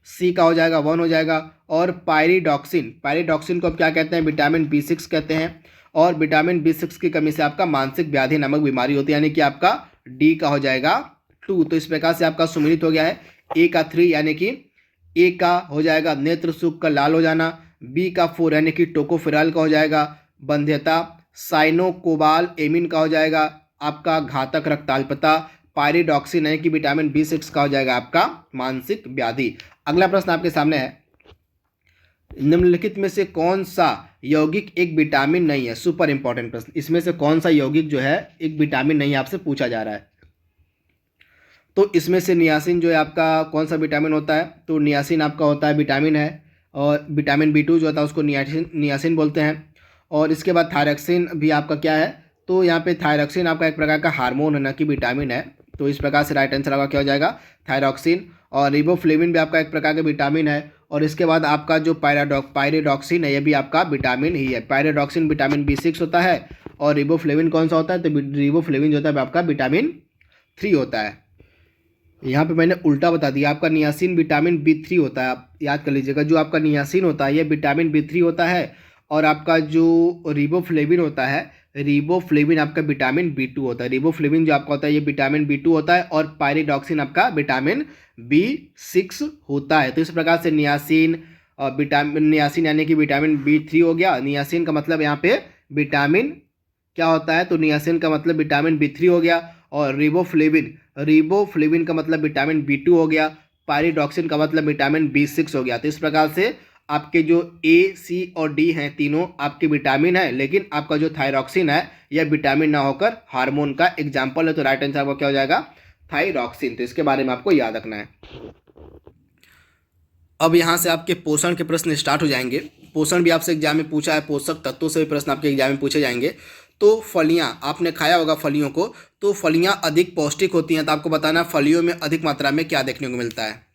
सी का हो जाएगा 1 हो जाएगा। और पायरिडॉक्सिन को आप क्या कहते हैं? विटामिन B6 कहते हैं। और विटामिन B6 की कमी से आपका मानसिक व्याधि नामक बीमारी होती है, यानी कि आपका डी का हो जाएगा 2। तो इस प्रकार से आपका सुमिलित हो गया है। ए का 3 यानी कि ए का हो जाएगा नेत्र सूख का लाल हो जाना, बी का 4 यानी कि टोकोफेरॉल का हो जाएगा बंध्यता, साइनोकोबाल एमिन का हो जाएगा आपका घातक रक्ताल्पता, पायरिडॉक्सिन यानी कि विटामिन B6 का हो जाएगा आपका मानसिक व्याधि। अगला प्रश्न आपके सामने है, निम्नलिखित में से कौन सा यौगिक एक विटामिन नहीं है? सुपर इंपॉर्टेंट प्रश्न। इसमें से कौन सा यौगिक जो है एक विटामिन नहीं है, आपसे पूछा जा रहा है। तो इसमें से नियासिन जो है आपका कौन सा विटामिन होता है? तो नियासिन आपका होता है विटामिन है। और विटामिन B2 जो होता है उसको नियासिन बोलते हैं। और इसके बाद थायरॉक्सिन भी आपका क्या है? तो यहाँ पे थायरॉक्सिन आपका एक प्रकार का हार्मोन है, न कि विटामिन है। तो इस प्रकार से राइट आंसर आपका क्या हो जाएगा? थायरॉक्सिन। और रिबोफ्लेविन भी आपका एक प्रकार का विटामिन है। और इसके बाद आपका जो पायरिडॉक्सिन है ये भी आपका विटामिन ही है। पायरिडॉक्सिन विटामिन B6 होता है। और रिबोफ्लेविन कौन सा होता है? तो रिबोफ्लेविन जो होता है आपका विटामिन 3 होता है। यहाँ पे मैंने उल्टा बता दिया, आपका नियासिन विटामिन B3 होता है। आप याद कर लीजिएगा, जो आपका नियासिन होता है ये विटामिन B3 होता है। और आपका जो रिबोफ्लेविन होता है, रिबोफ्लेविन आपका विटामिन B2 होता है। रिबोफ्लेविन जो आपका होता है ये विटामिन B2 होता है। और पायरिडॉक्सिन आपका विटामिन B6 होता है। तो इस प्रकार से नियासिन यानी कि विटामिन B3 हो गया। नियासिन का मतलब यहाँ पे विटामिन क्या होता है? तो नियासिन का मतलब विटामिन B3 हो गया। और रिबोफ्लेविन का मतलब विटामिन B2 हो गया। पायरिडॉक्सिन का मतलब विटामिन B6 हो गया। तो इस प्रकार से आपके जो A, C और D हैं तीनों आपके विटामिन है, लेकिन आपका जो थायरॉक्सिन है यह विटामिन ना होकर हार्मोन का एग्जाम्पल है। तो राइट आंसर आपका क्या हो जाएगा? थायरॉक्सिन। तो इसके बारे में आपको याद रखना है। अब यहाँ से आपके पोषण के प्रश्न स्टार्ट हो जाएंगे। पोषण भी आपसे एग्जाम में पूछा है, पोषक तत्वों से भी प्रश्न आपके एग्जाम में पूछे जाएंगे। तो फलियाँ, आपने खाया होगा फलियों को, तो फलियाँ अधिक पौष्टिक होती हैं, तो आपको बताना फलियों में अधिक मात्रा में क्या देखने को मिलता है।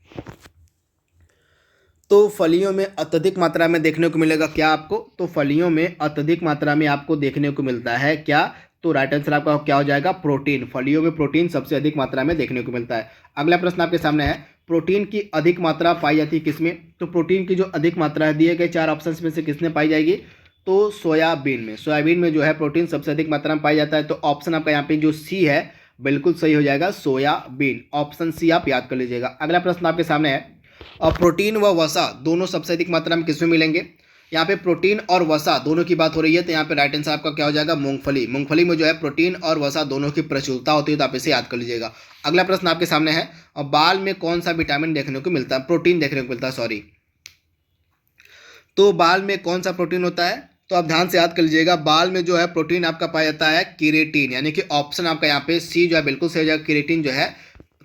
तो फलियों में अत्यधिक मात्रा में देखने को मिलेगा क्या आपको, तो फलियों में अत्यधिक मात्रा में आपको देखने को मिलता है क्या, तो राइट आंसर आपका क्या हो जाएगा, प्रोटीन। फलियों में प्रोटीन सबसे अधिक मात्रा में देखने को मिलता है। अगला प्रश्न आपके सामने है, प्रोटीन की अधिक मात्रा पाई जाती है किसमें, तो प्रोटीन की जो अधिक मात्रा है दिए गए 4 ऑप्शंस में से किसमें पाई जाएगी, तो सोयाबीन में। सोयाबीन में जो है प्रोटीन सबसे अधिक मात्रा में पाया जाता है। तो ऑप्शन आपका यहाँ पे जो सी है बिल्कुल सही हो जाएगा, सोयाबीन। ऑप्शन सी आप याद कर लीजिएगा। अगला प्रश्न आपके सामने है, और प्रोटीन व वसा दोनों सबसे अधिक मात्रा में किसमें मिलेंगे। यहाँ पे प्रोटीन और वसा दोनों की बात हो रही है, तो यहाँ पे राइट आंसर आपका क्या हो जाएगा, मूंगफली। मूंगफली में जो है प्रोटीन और वसा दोनों की प्रचुरता होती है, तो आप इसे याद कर लीजिएगा। अगला प्रश्न आपके सामने है, और बाल में कौन सा विटामिन देखने को मिलता है, प्रोटीन देखने को मिलता है, सॉरी। तो बाल में कौन सा प्रोटीन होता है, तो आप ध्यान से याद कर लीजिएगा। बाल में जो है प्रोटीन आपका पाया जाता है केरेटिन, यानी कि ऑप्शन आपका यहाँ पे सी जो है बिल्कुल सही हो जाएगा। केरेटिन जो है,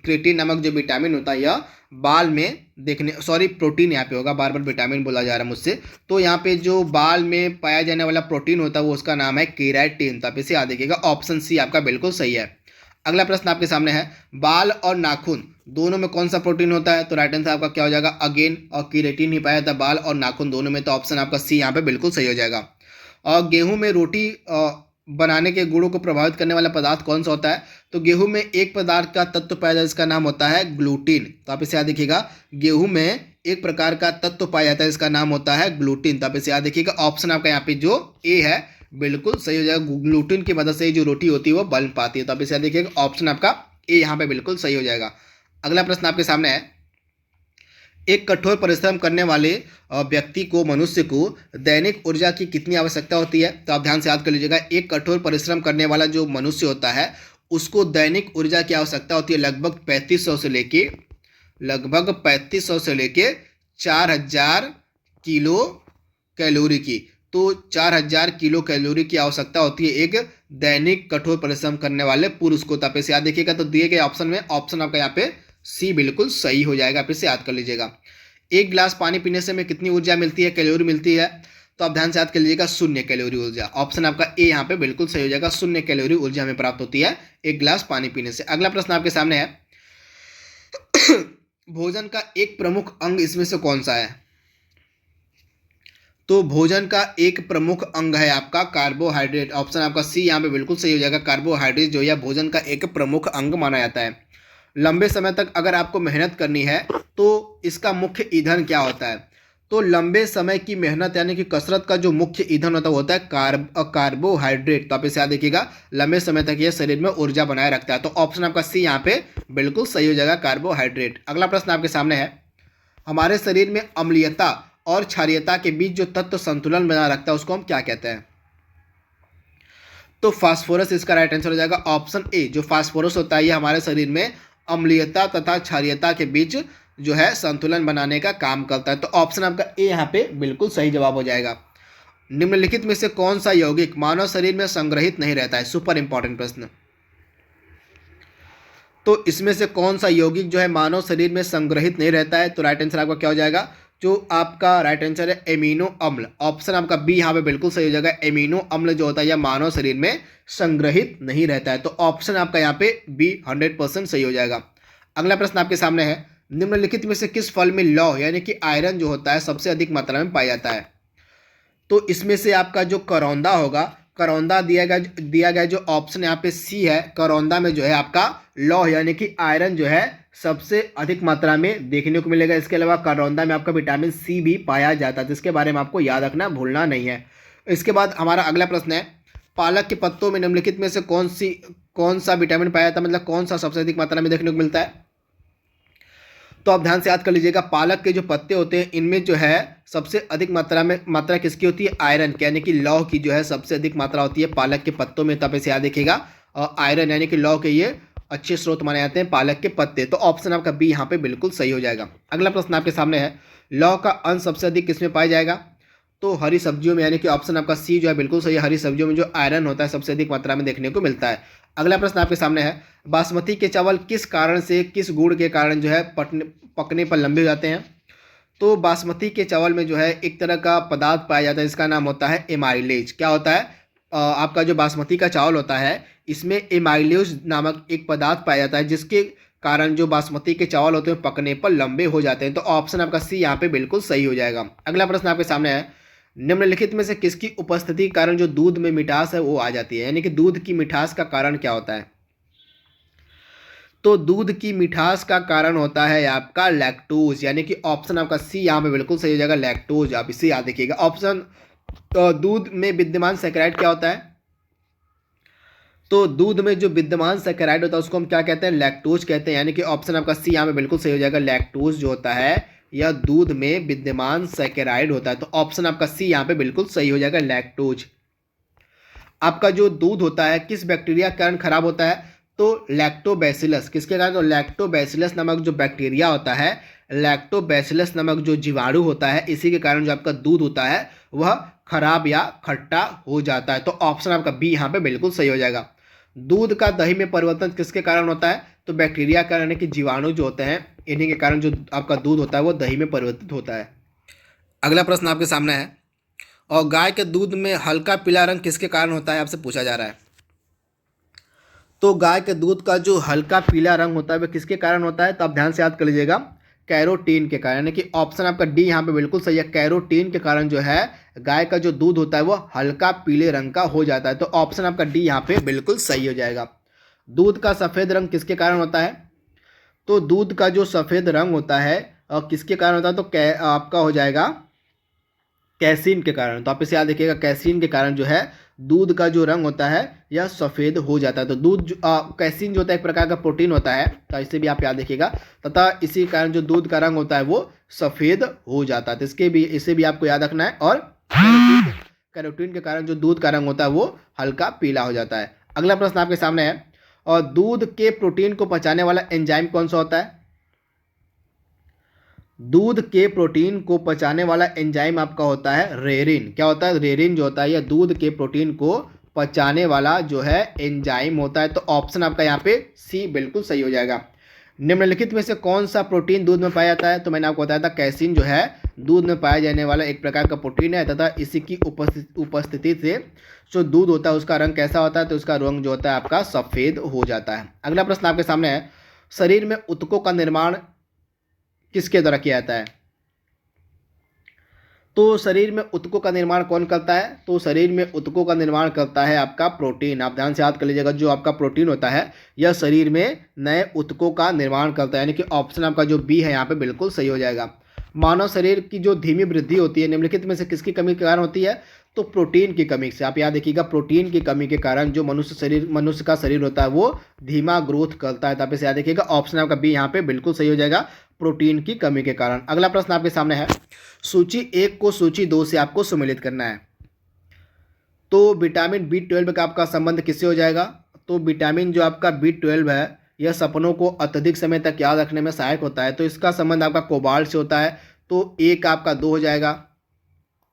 क्रेटिन नामक जो विटामिन होता है यह बाल में देखने, सॉरी प्रोटीन यहाँ पे होगा, बार बार विटामिन बोला जा रहा है मुझसे। तो यहाँ पे जो बाल में पाया जाने वाला प्रोटीन होता है वो उसका नाम है केराटिन। तो आप इसे याद रखिएगा, ऑप्शन सी आपका बिल्कुल सही है। अगला प्रश्न आपके सामने है, बाल और नाखून दोनों में कौन सा प्रोटीन होता है, तो राइट आंसर आपका क्या हो जाएगा, अगेन और केराटिन ही पाया जाता है बाल और नाखून दोनों में। तो ऑप्शन आपका सी यहाँ पे बिल्कुल सही हो जाएगा। और गेहूं में रोटी बनाने के गुणों को प्रभावित करने वाला पदार्थ कौन सा होता है, तो गेहूं में एक पदार्थ का तत्व पाया जाता है जिसका नाम होता है ग्लूटीन। तो आप इसे याद देखिएगा, गेहूं में एक प्रकार का तत्व पाया जाता है जिसका नाम होता है ग्लूटीन। तो आप इसे याद देखिएगा, ऑप्शन आपका यहाँ पे जो ए है बिल्कुल सही हो जाएगा। ग्लूटीन की मदद से जो रोटी होती है वो बन पाती है। तो आप इसे याद देखिएगा, ऑप्शन आपका ए यहाँ पे बिल्कुल सही हो जाएगा। अगला प्रश्न आपके सामने है, एक कठोर परिश्रम करने वाले व्यक्ति को, मनुष्य को दैनिक ऊर्जा की कितनी आवश्यकता होती है, तो आप ध्यान से याद कर लीजिएगा। एक कठोर परिश्रम करने वाला जो मनुष्य होता है उसको दैनिक ऊर्जा की आवश्यकता होती है लगभग 3500 से लेके 4000 किलो कैलोरी की। तो 4000 किलो कैलोरी की आवश्यकता होती है एक दैनिक कठोर परिश्रम करने वाले पुरुष को। तो आप इसे याद देखिएगा। तो दिए गए ऑप्शन में ऑप्शन आपका यहाँ पे सी बिल्कुल सही हो जाएगा, आप इसे याद कर लीजिएगा। एक गिलास पानी पीने से हमें कितनी ऊर्जा मिलती है, कैलोरी मिलती है, तो आप ध्यान से याद कर लीजिएगा, 0 कैलोरी ऊर्जा। ऑप्शन आपका ए यहाँ पे बिल्कुल सही हो जाएगा, 0 कैलोरी ऊर्जा हमें प्राप्त होती है एक गिलास पानी पीने से। अगला प्रश्न आपके सामने है, भोजन का एक प्रमुख अंग इसमें से कौन सा है, तो भोजन का एक प्रमुख अंग है आपका कार्बोहाइड्रेट। ऑप्शन आपका सी यहाँ पे बिल्कुल सही हो जाएगा। कार्बोहाइड्रेट जो है भोजन का एक प्रमुख अंग माना जाता है। लंबे समय तक अगर आपको मेहनत करनी है तो इसका मुख्य ईंधन क्या होता है, तो लंबे समय की मेहनत यानी कि कसरत का जो मुख्य ईंधन होता है वो होता है कार्बोहाइड्रेट। तो आप इसे याद देखिएगा, लंबे समय तक ये शरीर में ऊर्जा बनाए रखता है। तो ऑप्शन आपका सी यहाँ पे बिल्कुल सही हो जाएगा, कार्बोहाइड्रेट। अगला प्रश्न आपके सामने है, हमारे शरीर में अम्लीयता और क्षारीयता के बीच जो तत्व संतुलन बना रखता है उसको हम क्या कहते हैं, तो फास्फोरस इसका राइट आंसर हो जाएगा। ऑप्शन ए, जो फास्फोरस होता है ये हमारे शरीर में अम्लीयता तथा क्षारीयता के बीच जो है संतुलन बनाने का काम करता है। तो ऑप्शन आपका ए यहाँ पे बिल्कुल सही जवाब हो जाएगा। निम्नलिखित में से कौन सा यौगिक मानव शरीर में संग्रहित नहीं रहता है, सुपर इंपॉर्टेंट प्रश्न। तो इसमें से कौन सा यौगिक जो है मानव शरीर में संग्रहित नहीं रहता है, तो राइट आंसर आपका क्या हो जाएगा, जो आपका राइट आंसर है एमिनो अम्ल। ऑप्शन आपका बी यहाँ पे बिल्कुल सही हो जाएगा। एमिनो अम्ल जो होता है यह मानव शरीर में संग्रहित नहीं रहता है। तो ऑप्शन आपका यहाँ पे बी 100% सही हो जाएगा। अगला प्रश्न आपके सामने है, निम्नलिखित में से किस फल में लौह यानी कि आयरन जो होता है सबसे अधिक मात्रा में पाया जाता है, तो इसमें से आपका जो करौंदा होगा, करौंदा दिया गया जो ऑप्शन यहाँ पे सी है, करौंदा में जो है आपका लौह यानी कि आयरन जो है सबसे अधिक मात्रा में देखने को मिलेगा। इसके अलावा करौंदा में आपका विटामिन सी भी पाया जाता है, जिसके बारे में आपको याद रखना, भूलना नहीं है। इसके बाद हमारा अगला प्रश्न है, पालक के पत्तों में निम्नलिखित में से कौन सा विटामिन पाया जाता है, मतलब कौन सा सबसे अधिक मात्रा में देखने को मिलता है, तो आप ध्यान से याद कर लीजिएगा। पालक के जो पत्ते होते हैं इनमें जो है सबसे अधिक मात्रा किसकी होती है, आयरन की, यानी कि लौह की जो है सबसे अधिक मात्रा होती है पालक के पत्तों में। तब इसे याद देखिएगा, और आयरन यानी कि लौह के ये अच्छे स्रोत माने जाते हैं पालक के पत्ते। तो ऑप्शन आपका बी यहाँ पे बिल्कुल सही हो जाएगा। अगला प्रश्न आपके सामने है, लौह का अंश सबसे अधिक किसमें पाया जाएगा, तो हरी सब्जियों में, यानी कि ऑप्शन आपका सी जो है बिल्कुल सही है। हरी सब्जियों में जो आयरन होता है सबसे अधिक मात्रा में देखने को मिलता है। अगला प्रश्न आपके सामने है, बासमती के चावल किस कारण से, किस गुण के कारण जो है पकने पर लंबे हो जाते हैं? तो बासमती के चावल में जो है एक तरह का पदार्थ पाया जाता है, इसका नाम होता है एमाइलेज। क्या होता है? आपका जो बासमती का चावल होता है इसमें एमाइलेज नामक एक पदार्थ पाया जाता है, जिसके कारण जो बासमती के चावल होते हैं पकने पर लंबे हो जाते हैं। तो ऑप्शन आपका सी यहाँ पे बिल्कुल सही हो जाएगा। अगला प्रश्न आपके सामने है, निम्नलिखित में से किसकी उपस्थिति के कारण जो दूध में मिठास है वो आ जाती है, यानी कि दूध की मिठास का कारण क्या होता है? तो दूध की मिठास का कारण होता है आपका लैक्टोज, यानी कि ऑप्शन आपका सी यहाँ पे बिल्कुल सही हो जाएगा, लैक्टोज। आप इसे याद रखिएगा। ऑप्शन दूध में विद्यमान सैकराइड क्या होता है? तो दूध में जो विद्यमान सैकराइड होता है उसको हम क्या कहते हैं? लैक्टोज कहते हैं, यानी कि ऑप्शन आपका सी यहाँ पे बिल्कुल सही हो जाएगा। लैक्टोज जो होता है यह दूध में विद्यमान सैकराइड होता है। तो ऑप्शन आपका सी यहाँ पे बिल्कुल सही हो जाएगा, लैक्टोज। आपका जो दूध होता है किस बैक्टीरिया के कारण खराब होता है? तो लैक्टोबैसिलस। किसके कारण? तो लैक्टोबैसिलस नामक जो बैक्टीरिया होता है, लैक्टोबैसिलस नामक जो जीवाणु होता है, इसी के कारण जो आपका दूध होता है वह खराब या खट्टा हो जाता है। तो ऑप्शन आपका बी यहाँ पे बिल्कुल सही हो जाएगा। दूध का दही में परिवर्तन किसके कारण होता है? तो बैक्टीरिया के कारण, यानी कि जीवाणु जो होते हैं इन्हीं के कारण जो आपका दूध होता है वो दही में परिवर्तित होता है। अगला प्रश्न आपके सामने है, और गाय के दूध में हल्का पीला रंग किसके कारण होता है? आपसे पूछा जा रहा है। तो गाय के दूध का जो हल्का पीला रंग होता है वह किसके कारण होता है? तो आप ध्यान से याद कर लीजिएगा, कैरोटीन के कारण, यानी कि ऑप्शन आपका डी यहाँ पे बिल्कुल सही है। कैरोटीन के कारण जो है गाय का जो दूध होता है वो हल्का पीले रंग का हो जाता है। तो ऑप्शन आपका डी यहाँ पे बिल्कुल सही हो जाएगा। दूध का सफ़ेद रंग किसके कारण होता है? तो दूध का जो सफ़ेद रंग होता है और किसके कारण होता है? तो आपका हो जाएगा कैसीन के कारण। तो आप इसे याद रखिएगा, कैसीन के कारण जो है दूध का जो रंग होता है यह सफ़ेद हो जाता है। तो दूध कैसीन जो होता है एक प्रकार का प्रोटीन होता है, तो इसे भी आप याद रखिएगा, तथा इसी कारण जो दूध का रंग होता है वो सफ़ेद हो जाता है। तो इसे भी आपको याद रखना है। और कैरोटीन के कारण जो दूध का रंग होता है वो हल्का पीला हो जाता है। अगला प्रश्न आपके सामने है, और दूध के प्रोटीन को पचाने वाला एंजाइम कौन सा होता है? दूध के प्रोटीन को पचाने वाला एंजाइम आपका होता है रेरिन। क्या होता है? रेरिन जो होता है यह दूध के प्रोटीन को पचाने वाला जो है एंजाइम होता है। तो ऑप्शन आपका यहाँ पे सी बिल्कुल सही हो जाएगा। निम्नलिखित में से कौन सा प्रोटीन दूध में पाया जाता है? तो मैंने आपको बताया था कैसीन जो है दूध में पाया जाने वाला एक प्रकार का प्रोटीन है, तथा इसी की उपस्थिति से जो दूध होता है उसका रंग कैसा होता है? तो उसका रंग जो होता है आपका सफ़ेद हो जाता है। अगला प्रश्न आपके सामने है, शरीर में ऊतकों का निर्माण किसके द्वारा किया जाता है? तो शरीर में ऊतकों का निर्माण कौन करता है? तो शरीर में ऊतकों का निर्माण करता है आपका प्रोटीन। आप ध्यान से याद कर लीजिएगा, जो आपका प्रोटीन होता है यह शरीर में नए ऊतकों का निर्माण करता है, यानी कि ऑप्शन आपका जो बी है यहाँ पे बिल्कुल सही हो जाएगा। मानव शरीर की जो धीमी वृद्धि होती है निम्नलिखित में से किसकी कमी के कारण होती है? तो प्रोटीन की कमी से। आप याद रखिएगा, प्रोटीन की कमी के कारण जो मनुष्य का शरीर होता है वो धीमा ग्रोथ करता है। तो आप इसे याद रखिएगा, ऑप्शन आपका बी यहाँ पे बिल्कुल सही हो जाएगा, प्रोटीन की कमी के कारण। अगला प्रश्न आपके सामने है, सूची 1 को सूची 2 से आपको सम्मिलित करना है। तो विटामिन B12 का आपका संबंध किससे हो जाएगा? तो विटामिन जो आपका B12 है यह सपनों को अत्यधिक समय तक याद रखने में सहायक होता है। तो इसका संबंध आपका कोबाल्ट से होता है। तो ए का आपका 2 हो जाएगा।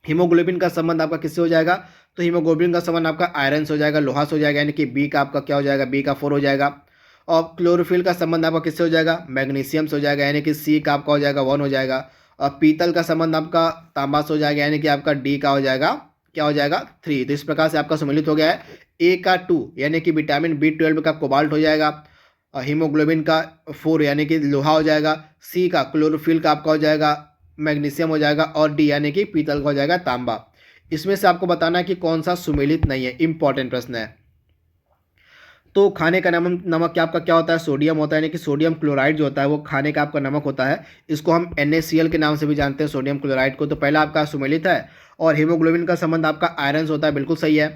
हीमोग्लोबिन का संबंध आपका किससे हो जाएगा? तो हीमोग्लोबिन का संबंध आपका आयरन से हो जाएगा, लोहा से हो जाएगा, यानी कि बी का आपका क्या हो जाएगा? बी का 4 हो जाएगा। और क्लोरोफिल का संबंध आपका किससे हो जाएगा? मैग्नीशियम से हो जाएगा, यानी कि सी का आपका हो जाएगा 1 हो जाएगा। और पीतल का संबंध आपका तांबा से हो जाएगा, यानी कि आपका डी का हो जाएगा, क्या हो जाएगा? 3। तो इस प्रकार से आपका सम्मिलित हो गया है। ए का 2 यानी कि विटामिन B12 का कोबाल्ट हो जाएगा, हीमोग्लोबिन का 4 यानी कि लोहा हो जाएगा, सी का क्लोरोफिल का आपका हो जाएगा मैग्नीशियम हो जाएगा, और डी यानी कि पीतल का हो जाएगा तांबा। इसमें से आपको बताना है कि कौन सा सुमेलित नहीं है। इंपॉर्टेंट प्रश्न है। तो खाने का नमक क्या आपका क्या होता है? सोडियम होता है, यानी कि सोडियम क्लोराइड जो होता है वो खाने का आपका नमक होता है। इसको हम NaCl के नाम से भी जानते हैं, सोडियम क्लोराइड को। तो पहला आपका सुमेलित है। और हीमोग्लोबिन का संबंध आपका आयरन से होता है, बिल्कुल सही है।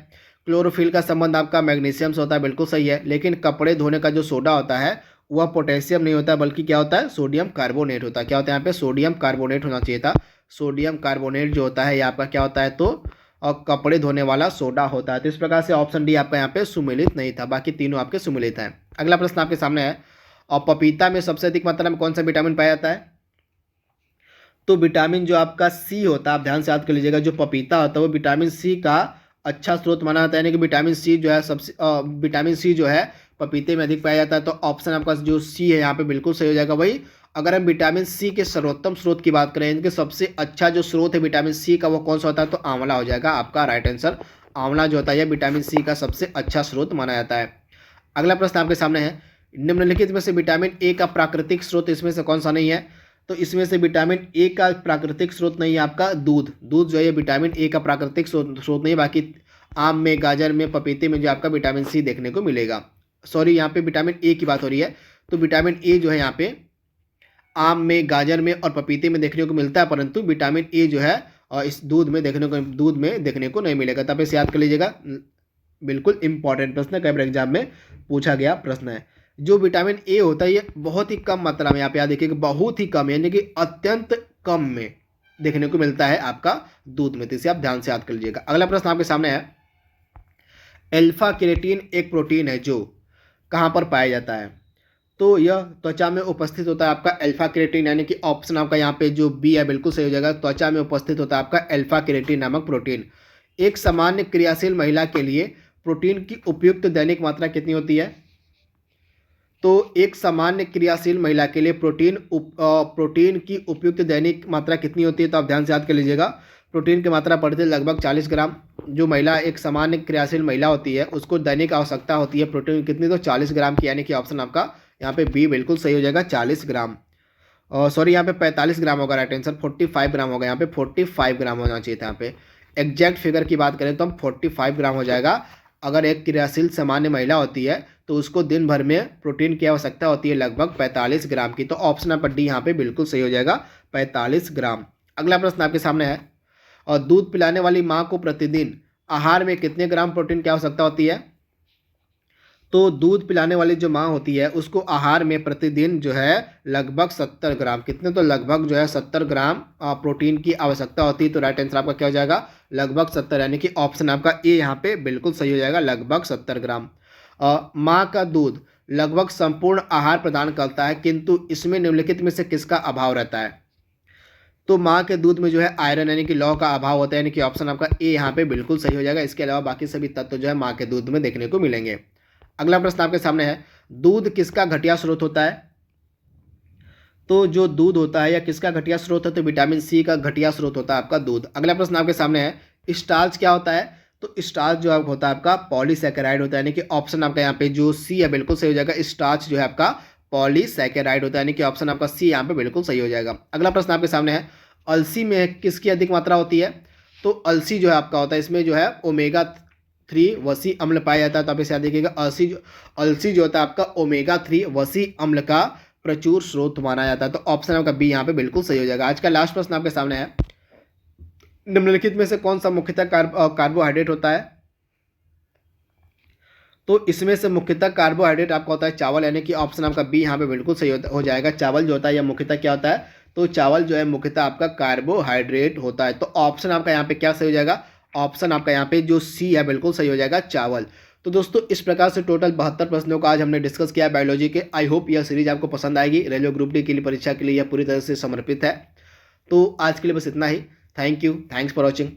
क्लोरोफिल का संबंध आपका मैग्नीशियम से होता है, बिल्कुल सही है। लेकिन कपड़े धोने का जो सोडा होता है वह पोटेशियम नहीं होता, बल्कि क्या होता है? सोडियम कार्बोनेट होता है। क्या होता है यहाँ पे? सोडियम कार्बोनेट होना चाहिए था। सोडियम कार्बोनेट जो होता है ये आपका क्या होता है? तो और कपड़े धोने वाला सोडा होता है। तो इस प्रकार से ऑप्शन डी आपका यहाँ पे सुमेलित नहीं था, बाकी तीनों आपके सुमेलित हैं। अगला प्रश्न आपके सामने है, और पपीता में सबसे अधिक मात्रा में कौन सा विटामिन पाया जाता है? तो विटामिन जो आपका सी होता है, आप ध्यान से याद कर लीजिएगा, जो पपीता होता है वो विटामिन सी का अच्छा स्रोत माना जाता है, यानी कि विटामिन सी जो है विटामिन सी जो है पपीते में अधिक पाया जाता है। तो ऑप्शन आपका जो सी है यहाँ पे बिल्कुल सही हो जाएगा। वही अगर हम विटामिन सी के सर्वोत्तम स्रोत की बात करें, इनके सबसे अच्छा जो स्रोत है विटामिन सी का वो कौन सा होता है, तो आंवला हो जाएगा आपका राइट आंसर। आंवला जो होता है विटामिन सी का सबसे अच्छा स्रोत माना जाता है। अगला प्रश्न आपके सामने है, निम्नलिखित में से विटामिन ए का प्राकृतिक स्रोत इसमें से कौन सा नहीं है। तो इसमें से विटामिन ए का प्राकृतिक स्रोत नहीं है आपका दूध। दूध जो है विटामिन ए का प्राकृतिक स्रोत नहीं है। बाकी आम में, गाजर में, पपीते में जो आपका विटामिन सी देखने को मिलेगा। सॉरी, यहाँ पे विटामिन ए की बात हो रही है। तो विटामिन ए जो है यहाँ पे आम में, गाजर में और पपीते में देखने को मिलता है, परंतु विटामिन ए जो है इस दूध में देखने को नहीं मिलेगा। तब इसे याद कर लीजिएगा, बिल्कुल इंपॉर्टेंट प्रश्न है, कई बार एग्जाम में पूछा गया प्रश्न है। जो विटामिन ए होता है ये बहुत ही कम मात्रा में, यहाँ पे याद देखिएगा, बहुत ही कम, यानी कि अत्यंत कम में देखने को मिलता है आपका दूध में। तो इसे आप ध्यान से याद कर लीजिएगा। अगला प्रश्न आपके सामने है, अल्फा केराटिन एक प्रोटीन है जो कहाँ पर पाया जाता है। तो यह त्वचा में उपस्थित होता है आपका अल्फा केराटिन, यानी कि ऑप्शन आपका यहाँ पे जो बी है बिल्कुल सही हो जाएगा। त्वचा में उपस्थित होता है आपका अल्फा केराटिन नामक प्रोटीन। एक सामान्य क्रियाशील महिला के लिए प्रोटीन की उपयुक्त दैनिक मात्रा कितनी होती है। तो एक सामान्य क्रियाशील महिला के लिए प्रोटीन की उपयुक्त दैनिक मात्रा कितनी होती है। तो आप ध्यान से याद कर लीजिएगा, प्रोटीन की मात्रा पड़ती है लगभग 40 ग्राम। जो महिला एक सामान्य क्रियाशील महिला होती है उसको दैनिक आवश्यकता होती है प्रोटीन कितनी, तो 40 ग्राम की, यानी कि ऑप्शन आपका यहाँ पे बी बिल्कुल सही हो जाएगा, 40 ग्राम। सॉरी, यहाँ पे 45 ग्राम होगा राइट आंसर, 45 ग्राम होगा। यहाँ पे 45 ग्राम होना चाहिए था। यहाँ पे एग्जैक्ट फिगर की बात करें तो हम 45 ग्राम हो जाएगा। अगर एक क्रियाशील सामान्य महिला होती है तो उसको दिन भर में प्रोटीन की आवश्यकता होती है लगभग 45 ग्राम की। तो ऑप्शन नंबर डी यहाँ पे बिल्कुल सही हो जाएगा, 45 ग्राम। अगला प्रश्न आपके सामने है, और दूध पिलाने वाली माँ को प्रतिदिन आहार में कितने ग्राम प्रोटीन की आवश्यकता होती है। तो दूध पिलाने वाली जो माँ होती है उसको आहार में प्रतिदिन जो है लगभग 70 ग्राम, कितने, तो लगभग जो है 70 ग्राम प्रोटीन की आवश्यकता होती है। तो राइट आंसर आपका क्या हो जाएगा, लगभग 70, यानी कि ऑप्शन आपका ए यहाँ पे बिल्कुल सही हो जाएगा, लगभग 70 ग्राम। माँ का दूध लगभग संपूर्ण आहार प्रदान करता है, किंतु इसमें निम्नलिखित में से किसका अभाव रहता है। तो माँ के दूध में जो है आयरन यानी कि लौह का अभाव होता है, यानी कि ऑप्शन आपका ए यहाँ पे बिल्कुल सही हो जाएगा। इसके अलावा बाकी सभी तत्व जो है माँ के दूध में देखने को मिलेंगे। अगला प्रश्न आपके सामने है, दूध किसका घटिया स्रोत होता है। तो जो दूध होता है या किसका घटिया स्रोत है, तो विटामिन सी का घटिया स्रोत होता है आपका दूध। अगला प्रश्न आपके सामने है, स्टार्च क्या होता है। तो स्टार्च जो होता है आपका पॉलीसैकेराइड होता है, यानी कि ऑप्शन आपका यहाँ पे जो सी है बिल्कुल सही हो जाएगा। स्टार्च जो है आपका पॉलीसैकेराइड होता है, यानी कि ऑप्शन आपका सी यहाँ पे बिल्कुल सही हो जाएगा। अगला प्रश्न आपके सामने है, अलसी में किसकी अधिक मात्रा होती है। तो अलसी जो है आपका होता है, इसमें जो है ओमेगा 3 वसी अम्ल पाया जाता है। तो आप इसे याद देखिएगा, अलसी जो होता है आपका ओमेगा 3 वसी अम्ल का प्रचुर स्रोत माना जाता है। तो ऑप्शन आपका बी यहाँ पे बिल्कुल सही हो जाएगा। आज का लास्ट प्रश्न आपके सामने है, निम्नलिखित में से कौन सा मुख्यतः कार्बोहाइड्रेट होता है। तो इसमें से मुख्यतः कार्बोहाइड्रेट आपका होता है चावल, यानी कि ऑप्शन आपका बी यहाँ पे बिल्कुल सही हो जाएगा। चावल जो होता है यह मुख्यतः क्या होता है, तो चावल जो है मुख्यतः आपका कार्बोहाइड्रेट होता है। तो ऑप्शन आपका यहाँ पे क्या सही हो जाएगा, ऑप्शन आपका यहाँ पे जो सी है बिल्कुल सही हो जाएगा, चावल। तो दोस्तों इस प्रकार से टोटल 72 प्रश्नों का आज हमने डिस्कस किया बायोलॉजी के। आई होप यह सीरीज आपको पसंद आएगी। रेलवे ग्रुप डी के लिए परीक्षा के लिए यह पूरी तरह से समर्पित है। तो आज के लिए बस इतना ही। Thank you, thanks for watching.